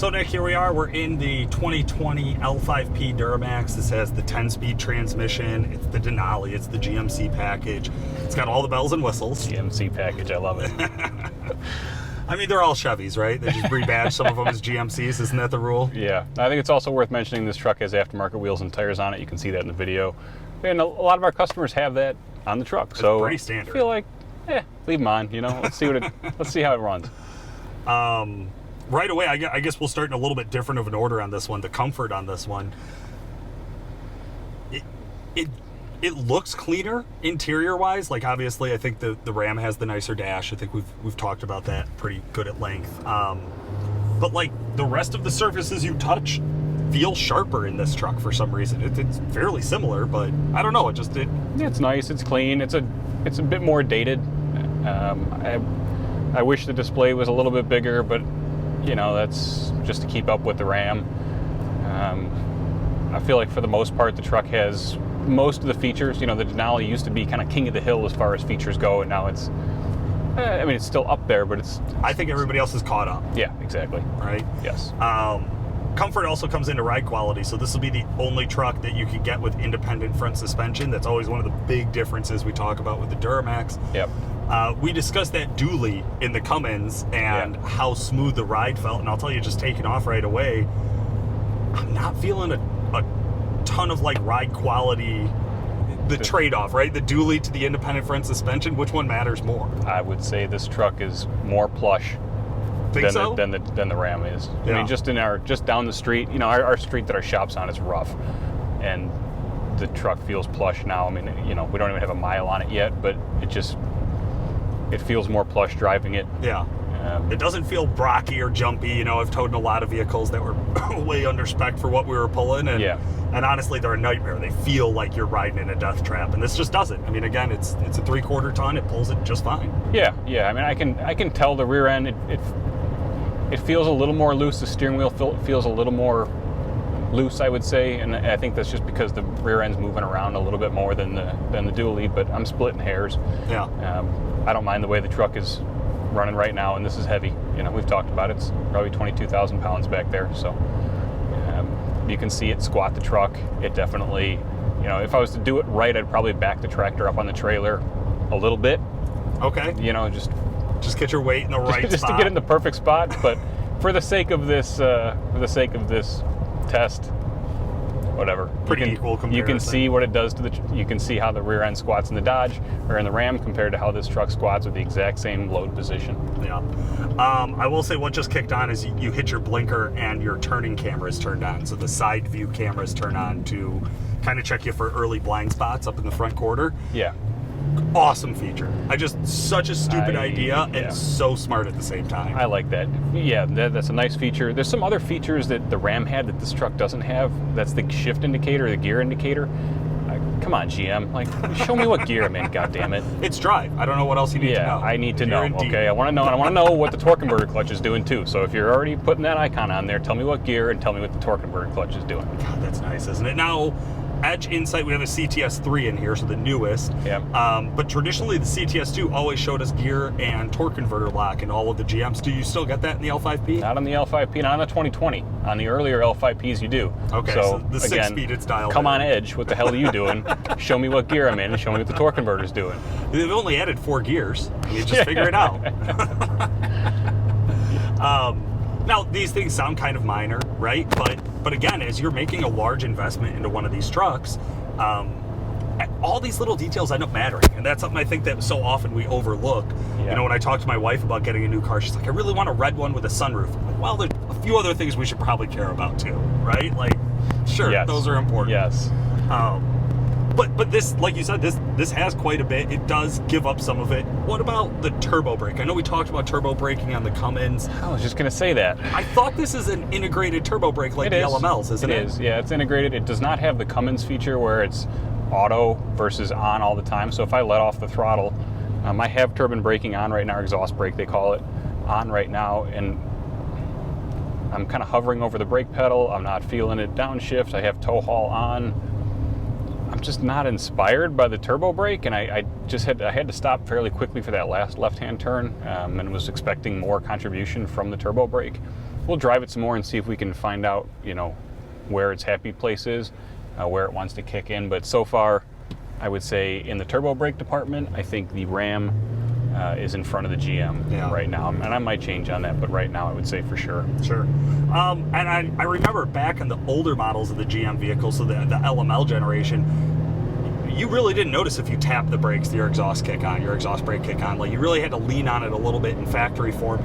So Nick, here we are. We're in the 2020 L5P Duramax. This has the 10-speed transmission. It's the Denali. It's the GMC package. It's got all the bells and whistles. GMC package, I love it. I mean, they're all Chevys, right? They just rebadge some of them as GMCs. Isn't that the rule? Yeah. I think it's also worth mentioning this truck has aftermarket wheels and tires on it. You can see that in the video. And a lot of our customers have that on the truck. It's so pretty standard. I feel like, leave them on, you know. Let's see let's see how it runs. Right away, I guess we'll start in a little bit different of an order on this one. The comfort on this one. It looks cleaner interior-wise. Like, obviously, I think the Ram has the nicer dash. I think we've talked about that pretty good at length. But, like, the rest of the surfaces you touch feel sharper in this truck for some reason. It's fairly similar, but I don't know. It's nice. It's clean. It's a bit more dated. I wish the display was a little bit bigger, but, you know, that's just to keep up with the Ram. I feel like for the most part, the truck has most of the features. You know, the Denali used to be kind of king of the hill as far as features go, and now it's, I mean, it's still up there, but I think everybody else is caught up. Yeah, exactly. Right? Yes. Comfort also comes into ride quality, so this will be the only truck that you can get with independent front suspension. That's always one of the big differences we talk about with the Duramax. Yep. We discussed that dually in the Cummins and how smooth the ride felt, and I'll tell you, just taking off right away, I'm not feeling a ton of like ride quality, the trade-off, right? The dually to the independent front suspension, which one matters more? I would say this truck is more plush than the Ram is. Yeah. I mean, just down the street, you know, our street that our shop's on is rough, and the truck feels plush now. I mean, you know, we don't even have a mile on it yet, but it feels more plush driving it. Yeah. It doesn't feel brocky or jumpy. You know, I've towed in a lot of vehicles that were way under spec for what we were pulling, and honestly, they're a nightmare. They feel like you're riding in a death trap, and this just doesn't. I mean, again, it's a 3/4 ton. It pulls it just fine. Yeah. I mean, I can tell the rear end. It feels a little more loose. The steering wheel feels a little more loose, I would say, and I think that's just because the rear end's moving around a little bit more than the dually. But I'm splitting hairs. Yeah. I don't mind the way the truck is running right now, and this is heavy. You know, we've talked about it. It's probably 22,000 pounds back there, so you can see it squat the truck. It definitely, you know, if I was to do it right, I'd probably back the tractor up on the trailer a little bit. Okay. You know, just get your weight in the right just spot. to get in the perfect spot. But for the sake of this test, whatever. Pretty equal comparison. You can see what it does to you can see how the rear end squats in the Dodge or in the Ram compared to how this truck squats with the exact same load position. Yeah. I will say what just kicked on is you hit your blinker and your turning camera is turned on. So the side view cameras turn on to kind of check you for early blind spots up in the front quarter. Yeah. Awesome feature. Such a stupid idea and so smart at the same time. I like that. Yeah, that's a nice feature. There's some other features that the Ram had that this truck doesn't have. That's the shift indicator, the gear indicator. Come on, GM. Like, show me what gear I'm in, goddammit. It's drive. I don't know what else you need to know. Yeah, I need to know, okay? I want to know, and I want to know what the torque converter clutch is doing too. So if you're already putting that icon on there, tell me what gear and tell me what the torque converter clutch is doing. God, that's nice, isn't it? Now, Edge Insight, we have a CTS3 in here, so the newest. Yeah. But traditionally, the CTS2 always showed us gear and torque converter lock in all of the GMs. Do you still get that in the L5P? Not on the L5P, not on the 2020. On the earlier L5Ps, you do. Okay, so the 6-speed, it's dialed come in. on, Edge. What the hell are you doing? Show me what gear I'm in and show me what the torque converter's doing. They've only added 4 gears. You just figure it out. Now, these things sound kind of minor, right? But again, as you're making a large investment into one of these trucks, all these little details end up mattering. And that's something I think that so often we overlook. Yeah. You know, when I talk to my wife about getting a new car, she's like, I really want a red one with a sunroof. I'm like, well, there's a few other things we should probably care about too, right? Like, sure, yes. Those are important. Yes. But this, like you said, this has quite a bit. It does give up some of it. What about the turbo brake? I know we talked about turbo braking on the Cummins. I was just going to say that. I thought this is an integrated turbo brake like the LMLs, isn't it? It is, yeah. It's integrated. It does not have the Cummins feature where it's auto versus on all the time. So if I let off the throttle, I have turbine braking on right now, exhaust brake they call it, on right now, and I'm kind of hovering over the brake pedal. I'm not feeling it downshift. I have tow haul on. I'm just not inspired by the turbo brake, and I had to stop fairly quickly for that last left-hand turn, and was expecting more contribution from the turbo brake. we'll drive it some more and see if we can find out, you know, where its happy place is, where it wants to kick in. But so far, I would say in the turbo brake department, I think the Ram is in front of the GM right now. And I might change on that, but right now I would say for sure. Sure. And I remember back in the older models of the GM vehicles, so the LML generation, you really didn't notice if you tapped the brakes, your exhaust brake kick on. Like, you really had to lean on it a little bit in factory form.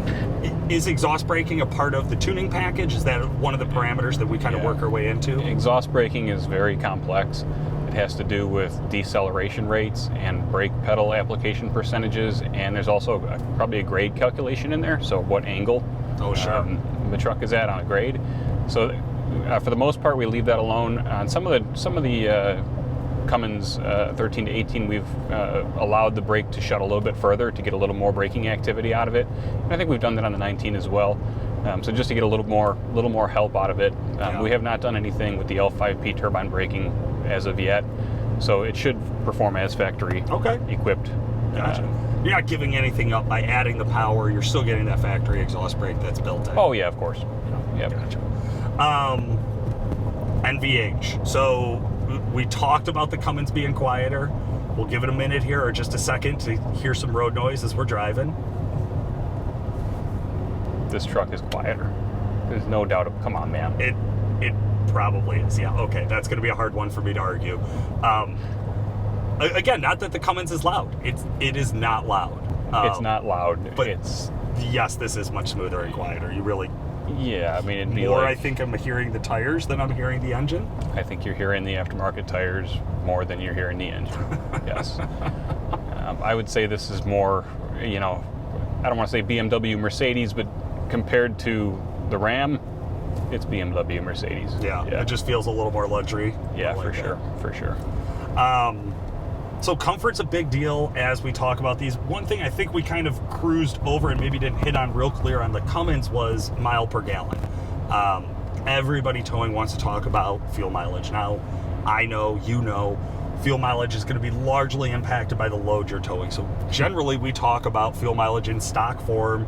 Is exhaust braking a part of the tuning package? Is that one of the parameters that we kind of work our way into? Exhaust braking is very complex. It has to do with deceleration rates and brake pedal application percentages, and there's also probably a grade calculation in there, so what angle the truck is at on a grade. So for the most part, we leave that alone. On some of the Cummins 13 to 18, we've allowed the brake to shut a little bit further to get a little more braking activity out of it. And I think we've done that on the 19 as well. So just to get a little more help out of it. We have not done anything with the L5P turbine braking as of yet, so it should perform as factory equipped. Gotcha. You're not giving anything up by adding the power. You're still getting that factory exhaust brake that's built in. Oh yeah, of course. Yeah. Gotcha. NVH. So we talked about the Cummins being quieter. We'll give it a minute here, or just a second, to hear some road noise as we're driving. This truck is quieter. There's no doubt. Come on, man. It probably is. Yeah. Okay. That's going to be a hard one for me to argue. Again, not that the Cummins is loud. It is not loud. It's not loud. But yes, this is much smoother and quieter. You really. Yeah, I mean, it'd be more. Like, I think I'm hearing the tires than I'm hearing the engine. I think you're hearing the aftermarket tires more than you're hearing the engine. Yes. I would say this is more, you know, I don't want to say BMW, Mercedes, but compared to the Ram, it's BMW, Mercedes. Yeah, it just feels a little more luxury. Yeah, for sure. So comfort's a big deal as we talk about these. One thing I think we kind of cruised over and maybe didn't hit on real clear on the Cummins was mile per gallon. Everybody towing wants to talk about fuel mileage. Now, I know, you know, fuel mileage is going to be largely impacted by the load you're towing. So generally we talk about fuel mileage in stock form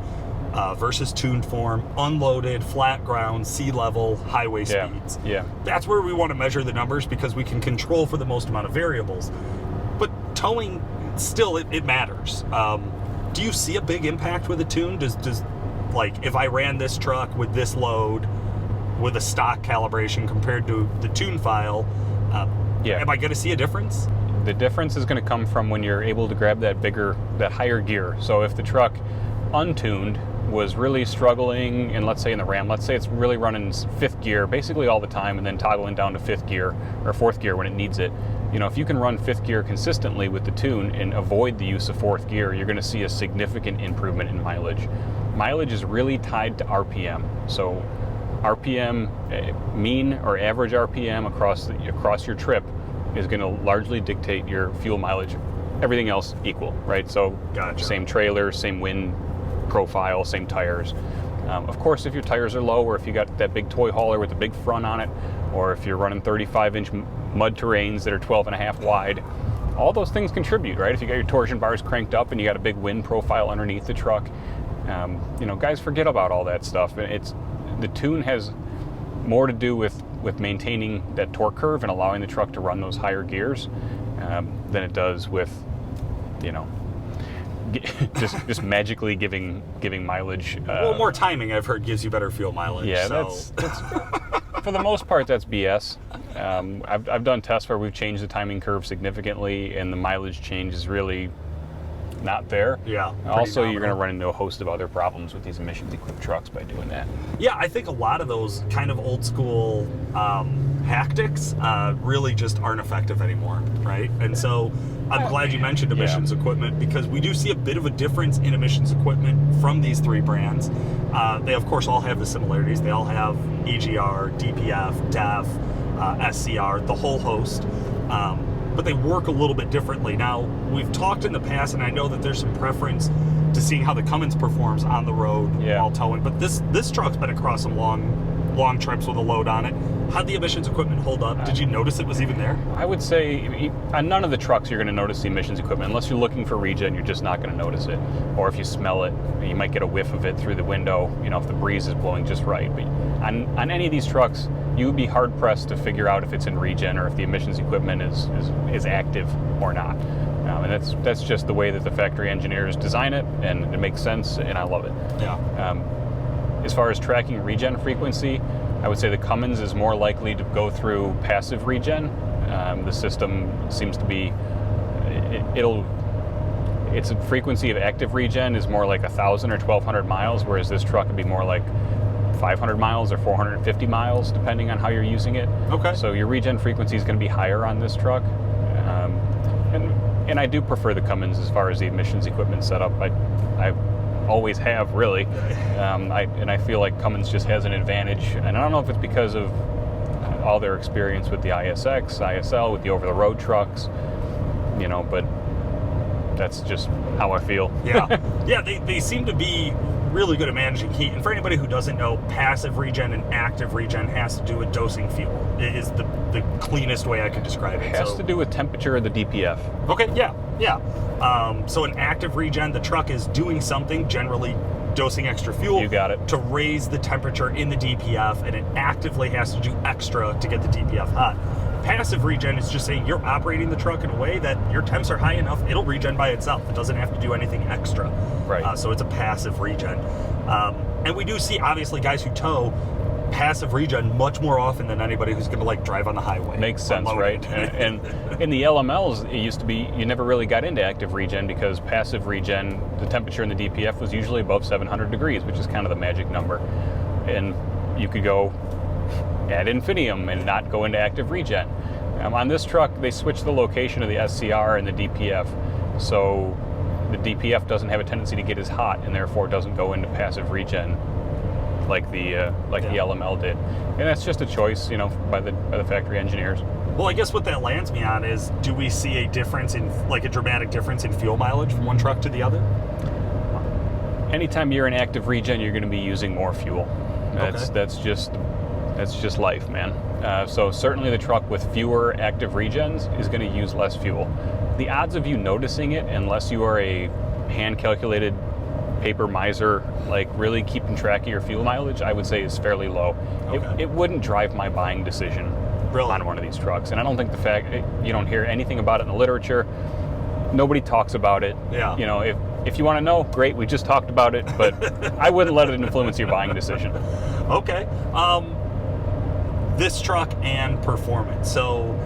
versus tuned form, unloaded, flat ground, sea level, highway speeds. Yeah. That's where we want to measure the numbers because we can control for the most amount of variables. But towing, still, it matters. Do you see a big impact with a tune? Does like, if I ran this truck with this load with a stock calibration compared to the tune file, am I going to see a difference? The difference is going to come from when you're able to grab that higher gear. So if the truck untuned was really struggling, and let's say in the Ram, let's say it's really running fifth gear basically all the time and then toggling down to fifth gear or fourth gear when it needs it. You know, if you can run fifth gear consistently with the tune and avoid the use of fourth gear, you're going to see a significant improvement in mileage. Mileage is really tied to RPM. So RPM, mean or average RPM across your trip is going to largely dictate your fuel mileage. Everything else equal, right? So same trailer, same wind profile, same tires. Of course, if your tires are low, or if you got that big toy hauler with a big front on it, or if you're running 35-inch mud terrains that are 12.5 wide, all those things contribute, right? If you got your torsion bars cranked up and you got a big wind profile underneath the truck, you know, guys forget about all that stuff. The tune has more to do with maintaining that torque curve and allowing the truck to run those higher gears than it does with, you know, just magically giving mileage. Well, more timing, I've heard, gives you better fuel mileage. Yeah, so. that's for the most part, that's BS. I've done tests where we've changed the timing curve significantly, and the mileage change is really not there. Yeah. Also, you're going to run into a host of other problems with these emissions-equipped trucks by doing that. Yeah, I think a lot of those kind of old school tactics really just aren't effective anymore, right? And so I'm glad you mentioned emissions equipment, because we do see a bit of a difference in emissions equipment from these three brands. They, of course, all have the similarities. They all have EGR, DPF, DEF, SCR, the whole host. But they work a little bit differently. Now, we've talked in the past, and I know that there's some preference to seeing how the Cummins performs on the road while towing. But this truck's been across some long trips with a load on it. How'd the emissions equipment hold up? Did you notice it was even there? I would say on none of the trucks you're going to notice the emissions equipment. Unless you're looking for regen, you're just not going to notice it. Or if you smell it, you might get a whiff of it through the window, if the breeze is blowing just right. But on any of these trucks, you would be hard-pressed to figure out if it's in regen or if the emissions equipment is active or not. And that's just the way that the factory engineers design it, and it makes sense, and I love it. Yeah. As far as tracking regen frequency, I would say the Cummins is more likely to go through passive regen. The system seems to be, its frequency of active regen is more like 1,000 or 1,200 miles, whereas this truck would be more like 500 miles or 450 miles, depending on how you're using it. Okay. So your regen frequency is going to be higher on this truck. And I do prefer the Cummins as far as the emissions equipment setup. I always have, really. I feel like Cummins just has an advantage. And I don't know if it's because of all their experience with the ISX, ISL, with the over-the-road trucks, but that's just how I feel. Yeah. Yeah, they seem to be really good at managing heat. And for anybody who doesn't know, passive regen and active regen has to do with dosing fuel. It is the cleanest way I could describe it. It has to do with temperature of the DPF. Okay, yeah. So in active regen, the truck is doing something, generally dosing extra fuel. You got it. To raise the temperature in the DPF, and it actively has to do extra to get the DPF hot. Passive regen is just saying you're operating the truck in a way that your temps are high enough, it'll regen by itself. It doesn't have to do anything extra. Right. So it's a passive regen. And we do see, obviously, guys who tow passive regen much more often than anybody who's going to drive on the highway. Makes sense, right? and in the LMLs, it used to be you never really got into active regen because passive regen, the temperature in the DPF was usually above 700 degrees, which is kind of the magic number. And you could go ad infinitum and not go into active regen. On this truck, they switched the location of the SCR and the DPF, so the DPF doesn't have a tendency to get as hot and therefore doesn't go into passive regen like the LML did. And that's just a choice, by the factory engineers. Well, I guess what that lands me on is, do we see a difference in, a dramatic difference in fuel mileage from one truck to the other? Anytime you're in active regen, you're going to be using more fuel. That's just life, man. So certainly the truck with fewer active regens is going to use less fuel. The odds of you noticing it, unless you are a hand-calculated paper miser, really keeping track of your fuel mileage, I would say is fairly low. Okay. It wouldn't drive my buying decision on one of these trucks. And I don't think you don't hear anything about it in the literature. Nobody talks about it. Yeah. If you want to know, great, we just talked about it, but I wouldn't let it influence your buying decision. Okay. This truck and performance. So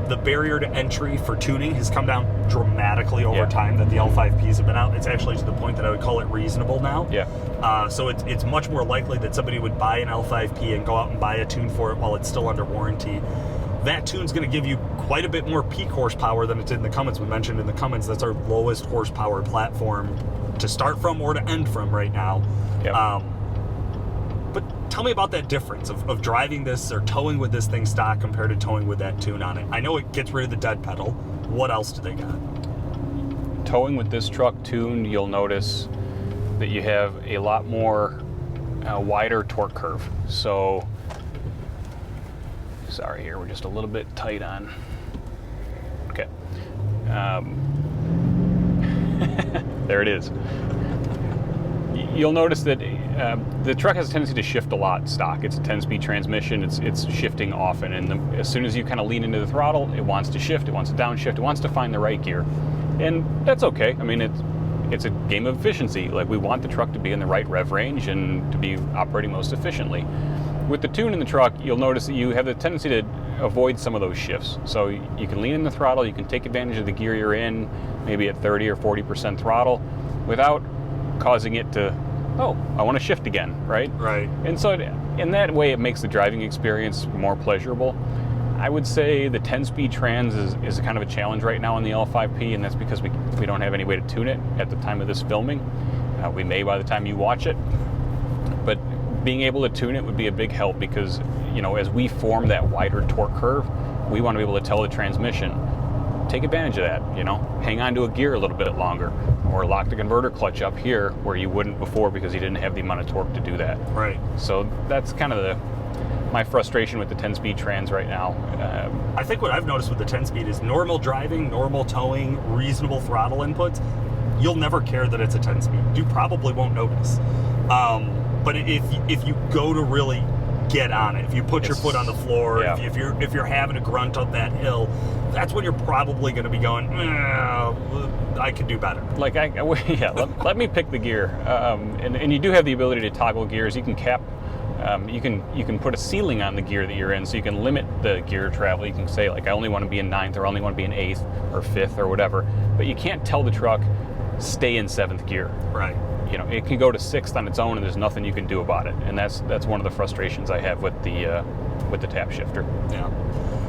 the barrier to entry for tuning has come down dramatically over time that the L5Ps have been out. It's actually to the point that I would call it reasonable now. Yeah. So it's much more likely that somebody would buy an L5P and go out and buy a tune for it while it's still under warranty. That tune's going to give you quite a bit more peak horsepower than it did in the Cummins. We mentioned in the Cummins, that's our lowest horsepower platform to start from or to end from right now. Yep. But tell me about that difference of driving this or towing with this thing stock compared to towing with that tune on it. I know it gets rid of the dead pedal. What else do they got? Towing with this truck tuned, you'll notice that you have a lot more wider torque curve. So, sorry here, we're just a little bit tight on. Okay. There it is. You'll notice that the truck has a tendency to shift a lot stock. It's a 10-speed transmission. It's shifting often, and as soon as you kind of lean into the throttle, it wants to shift. It wants to downshift. It wants to find the right gear, and that's okay. I mean, it's a game of efficiency. We want the truck to be in the right rev range and to be operating most efficiently. With the tune in the truck, you'll notice that you have the tendency to avoid some of those shifts. So you can lean in the throttle. You can take advantage of the gear you're in, maybe at 30 or 40% throttle, without causing it to, I want to shift again, right? Right. And so in that way, it makes the driving experience more pleasurable. I would say the 10-speed trans is kind of a challenge right now on the L5P, and that's because we don't have any way to tune it at the time of this filming. We may by the time you watch it. But being able to tune it would be a big help because, as we form that wider torque curve, we want to be able to tell the transmission, take advantage of that, hang on to a gear a little bit longer, or lock the converter clutch up here where you wouldn't before because you didn't have the amount of torque to do that. Right. So that's kind of my frustration with the 10-speed trans right now. I think what I've noticed with the 10-speed is normal driving, normal towing, reasonable throttle inputs. You'll never care that it's a 10-speed. You probably won't notice. But if you go to really get on it, if you put your foot on the floor, yeah. if you're having a grunt up that hill, that's when you're probably going to be going, I could do better. Like, let me pick the gear. And you do have the ability to toggle gears. You can cap, you can put a ceiling on the gear that you're in, so you can limit the gear travel. You can say, like, I only want to be in 9th, or I only want to be in 8th or 5th or whatever. But you can't tell the truck, stay in 7th gear. Right. You know, it can go to 6th on its own, and there's nothing you can do about it. And that's one of the frustrations I have with the tap shifter. Yeah.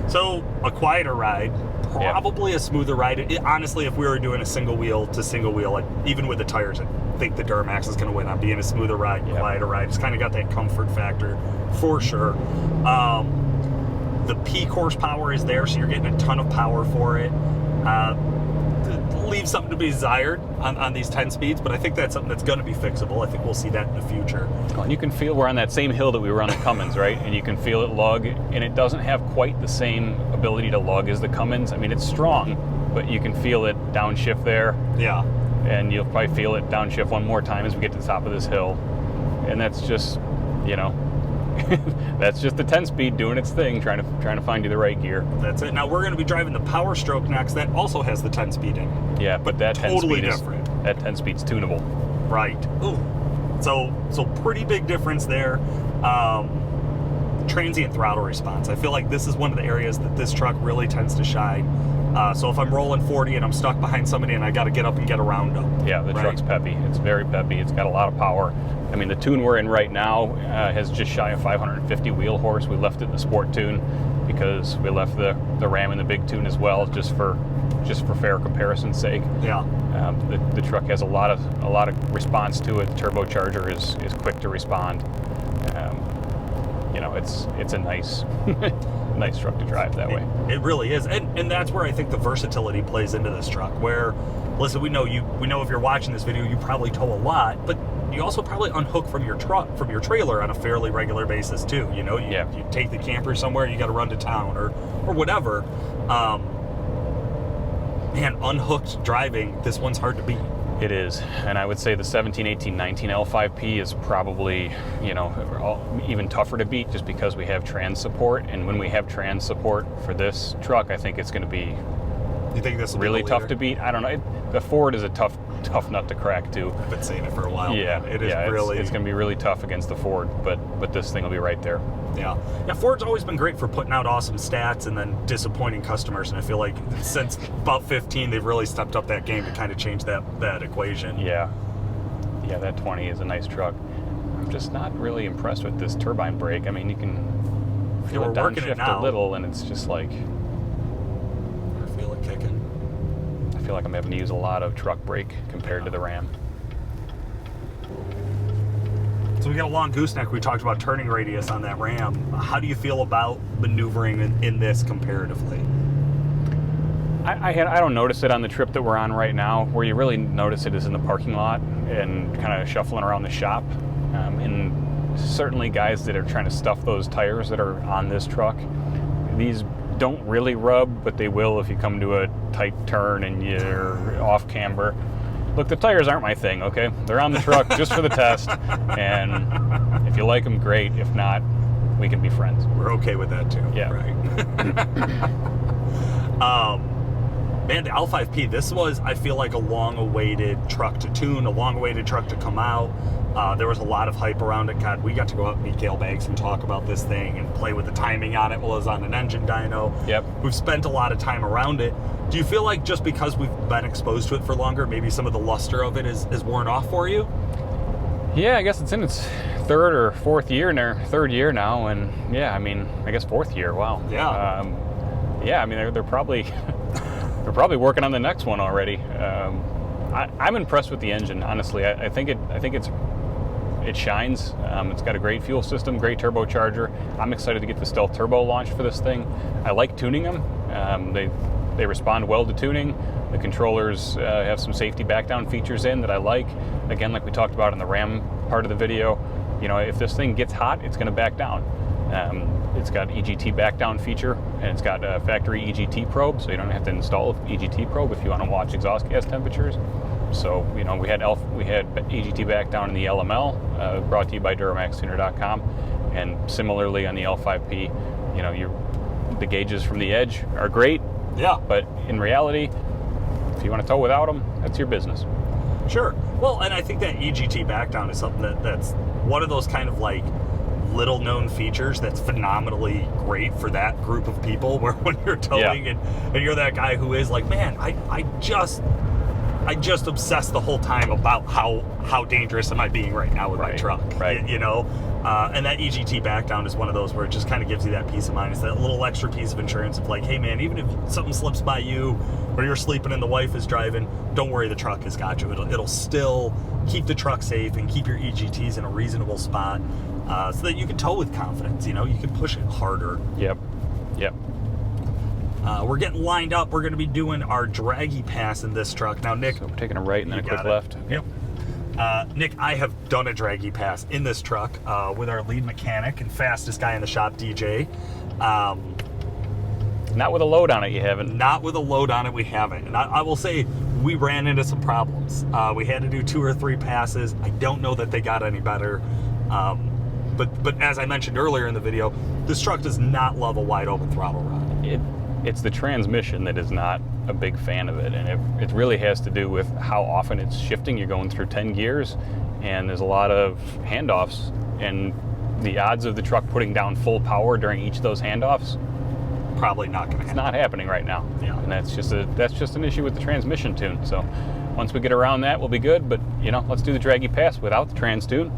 So a quieter ride, probably a smoother ride. Honestly, if we were doing a single wheel to single wheel, like even with the tires, I think the Duramax is going to win on being a smoother ride, quieter ride. It's kind of got that comfort factor for sure. The peak horsepower is there, so you're getting a ton of power for it. Leaves something to be desired on these 10 speeds, but I think that's something that's going to be fixable. I think we'll see that in the future. Well, and you can feel we're on that same hill that we were on the Cummins, right? And you can feel it lug, and it doesn't have quite the same ability to lug as the Cummins. I mean, it's strong, but you can feel it downshift there. Yeah. And you'll probably feel it downshift one more time as we get to the top of this hill. And that's just, you know, that's just the 10-speed doing its thing, trying to find you the right gear. That's it. Now we're going to be driving the Power Stroke next. That also has the 10-speed in it. Yeah, but that totally 10-speed different. That 10-speed's tunable. Right. Ooh. So pretty big difference there. Transient throttle response. I feel like this is one of the areas that this truck really tends to shine. So if I'm rolling 40 and I'm stuck behind somebody and I got to get up and get around them. Yeah, the truck's peppy. It's very peppy. It's got a lot of power. I mean, the tune we're in right now has just shy of 550 wheel horse. We left it in the sport tune because we left the Ram in the big tune as well, just for fair comparison's sake. Yeah. The truck has a lot of response to it. The turbocharger is quick to respond. You know, it's a nice nice truck to drive that way. It really is, and that's where I think the versatility plays into this truck. Where, listen, we know if you're watching this video, you probably tow a lot, but you also probably unhook from your trailer on a fairly regular basis too. You know, you take the camper somewhere, you got to run to town or whatever. Man, unhooked driving, this one's hard to beat. It is, and I would say the 17, 18, 19 L5P is probably, you know, even tougher to beat just because we have trans support, and when we have trans support for this truck, I think it's going to be You think this will really be tough to beat. I don't know. The Ford is a tough nut to crack too. I've been saying it for a while. Yeah, it is really. It's going to be really tough against the Ford, but this thing will be right there. Yeah. Ford's always been great for putting out awesome stats and then disappointing customers, and I feel like since about 15, they've really stepped up that game to kind of change that equation. Yeah, that 20 is a nice truck. I'm just not really impressed with this turbine brake. I mean, you can feel it downshift a little, and it's just like. I feel it kicking. I feel like I'm having to use a lot of truck brake compared to the Ram. So we got a long gooseneck. We talked about turning radius on that Ram. How do you feel about maneuvering in this comparatively? I don't notice it on the trip that we're on right now. Where you really notice it is in the parking lot and kind of shuffling around the shop. And certainly guys that are trying to stuff those tires that are on this truck, these don't really rub, but they will if you come to a tight turn and you're off camber. Look, the tires aren't my thing, okay? They're on the truck just for the test, and if you like them, great. If not, we can be friends. We're okay with that too. Yeah. Right. Man, the L5P, this was, I feel like, a long-awaited truck to tune, a long-awaited truck to come out. There was a lot of hype around it. God, we got to go out and meet Gale Banks and talk about this thing and play with the timing on it while it was on an engine dyno. Yep. We've spent a lot of time around it. Do you feel like just because we've been exposed to it for longer, maybe some of the luster of it is worn off for you? Yeah, I guess it's in its third or fourth year now, third year now, and yeah, I mean, I guess fourth year. Wow. Yeah. Yeah, I mean, they're probably they're probably working on the next one already. I'm impressed with the engine, honestly. I think it shines. It's got a great fuel system, great turbocharger. I'm excited to get the Stealth Turbo launched for this thing. I like tuning them. They respond well to tuning. The controllers have some safety back down features in that I like. Again, like we talked about in the Ram part of the video, you know, if this thing gets hot, it's going to back down. It's got EGT back down feature, and it's got a factory EGT probe, so you don't have to install an EGT probe if you want to watch exhaust gas temperatures. So, you know, we had EGT back down in the LML, brought to you by DuramaxTuner.com, and similarly on the L5P, you know, the gauges from the edge are great. Yeah. But in reality, if you want to tow without them, that's your business. Sure. Well, and I think that EGT back down is something that's one of those kind of like little known features that's phenomenally great for that group of people, where when you're towing and you're that guy who is like, man, I just obsess the whole time about how dangerous am I being right now with my truck, right? You know, and that EGT back down is one of those where it just kind of gives you that peace of mind. It's that little extra piece of insurance of like, hey man, even if something slips by you, or you're sleeping and the wife is driving, don't worry, the truck has got you. It'll still keep the truck safe and keep your EGTs in a reasonable spot, so that you can tow with confidence. You know, you can push it harder. Yep. We're getting lined up. We're going to be doing our draggy pass in this truck. Now, Nick... So we're taking a right and then a quick left. Yep. Nick, I have done a draggy pass in this truck with our lead mechanic and fastest guy in the shop, DJ. Not with a load on it, you haven't. Not with a load on it, we haven't. And I will say, we ran into some problems. We had to do 2 or 3 passes. I don't know that they got any better. But as I mentioned earlier in the video, this truck does not love a wide open throttle rod. It's the transmission that is not a big fan of it, and it really has to do with how often it's shifting. You're going through 10 gears, and there's a lot of handoffs, and the odds of the truck putting down full power during each of those handoffs, probably not going to happen. It's not happening right now. Yeah. And that's just an issue with the transmission tune. So once we get around that, we'll be good. But you know, let's do the draggy pass without the trans tune.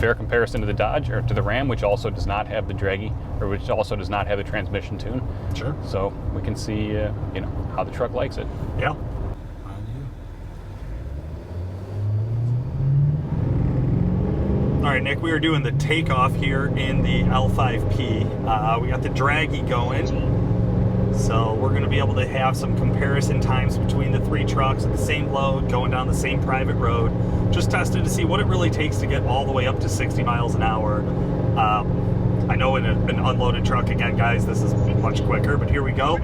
Fair comparison to the Dodge, or to the Ram, which also does not have the draggy, or which also does not have the transmission tune. Sure. So we can see, you know, how the truck likes it. Yeah. All right, Nick, we are doing the takeoff here in the L5P. We got the draggy going, so we're going to be able to have some comparison times between the 3 trucks at the same load, going down the same private road. Just tested to see what it really takes to get all the way up to 60 miles an hour. I know in an unloaded truck, again, guys, this is much quicker, but here we go.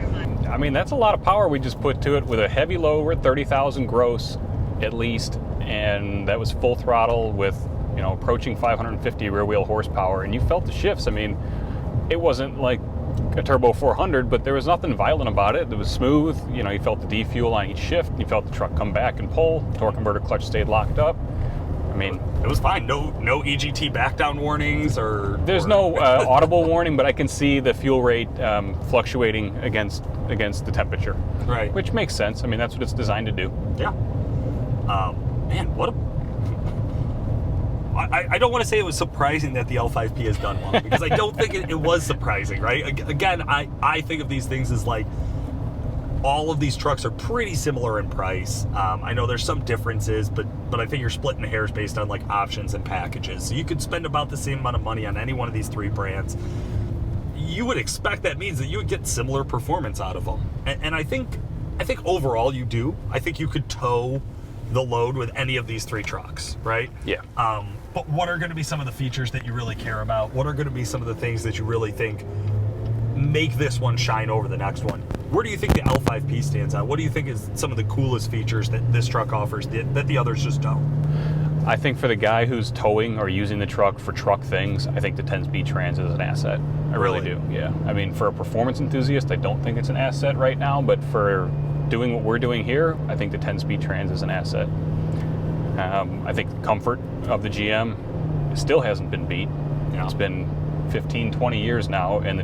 I mean, that's a lot of power we just put to it with a heavy load. We're at 30,000 gross at least, and that was full throttle with, you know, approaching 550 rear wheel horsepower, and you felt the shifts. I mean, it wasn't like a turbo 400, but there was nothing violent about it. It was smooth. You know, you felt the defuel on each shift. You felt the truck come back and pull. Torque converter clutch stayed locked up. I mean, it was fine. No EGT back down warnings There's no audible warning, but I can see the fuel rate fluctuating against the temperature. Right. Which makes sense. I mean, that's what it's designed to do. Yeah. Man, what a... I don't want to say it was surprising that the L5P has done well, because I don't think it was surprising, right? Again, I think of these things as like, all of these trucks are pretty similar in price. I know there's some differences, but I think you're splitting hairs based on like options and packages. So you could spend about the same amount of money on any one of these 3 brands. You would expect that means that you would get similar performance out of them. And I think overall you do. I think you could tow the load with any of these 3 trucks, right? Yeah. But what are going to be some of the features that you really care about? What are going to be some of the things that you really think make this one shine over the next one? Where do you think the L5P stands out? What do you think is some of the coolest features that this truck offers that the others just don't? I think for the guy who's towing or using the truck for truck things, I think the 10-speed trans is an asset. I really do, yeah. I mean, for a performance enthusiast, I don't think it's an asset right now, but for doing what we're doing here, I think the 10-speed trans is an asset. I think the comfort of the GM still hasn't been beat. Yeah. It's been 15, 20 years now, and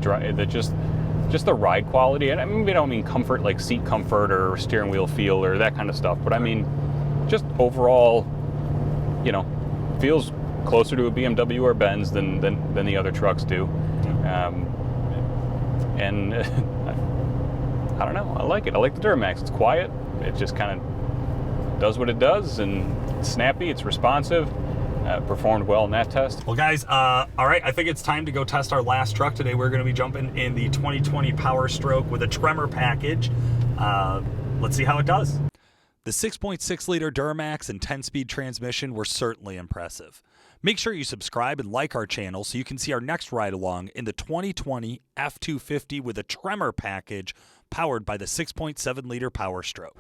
just the ride quality, and I mean, we don't mean comfort like seat comfort or steering wheel feel or that kind of stuff, but I mean just overall, you know, feels closer to a BMW or Benz than the other trucks do. And I don't know, I like it. I like the Duramax. It's quiet. It just kind of does what it does, and it's snappy, it's responsive. Performed well in that test. Well, guys, all right, I think it's time to go test our last truck today. We're going to be jumping in the 2020 Power Stroke with a tremor package. Let's see how it does. The 6.6-liter Duramax and 10-speed transmission were certainly impressive. Make sure you subscribe and like our channel so you can see our next ride-along in the 2020 F250 with a tremor package powered by the 6.7-liter Power Stroke.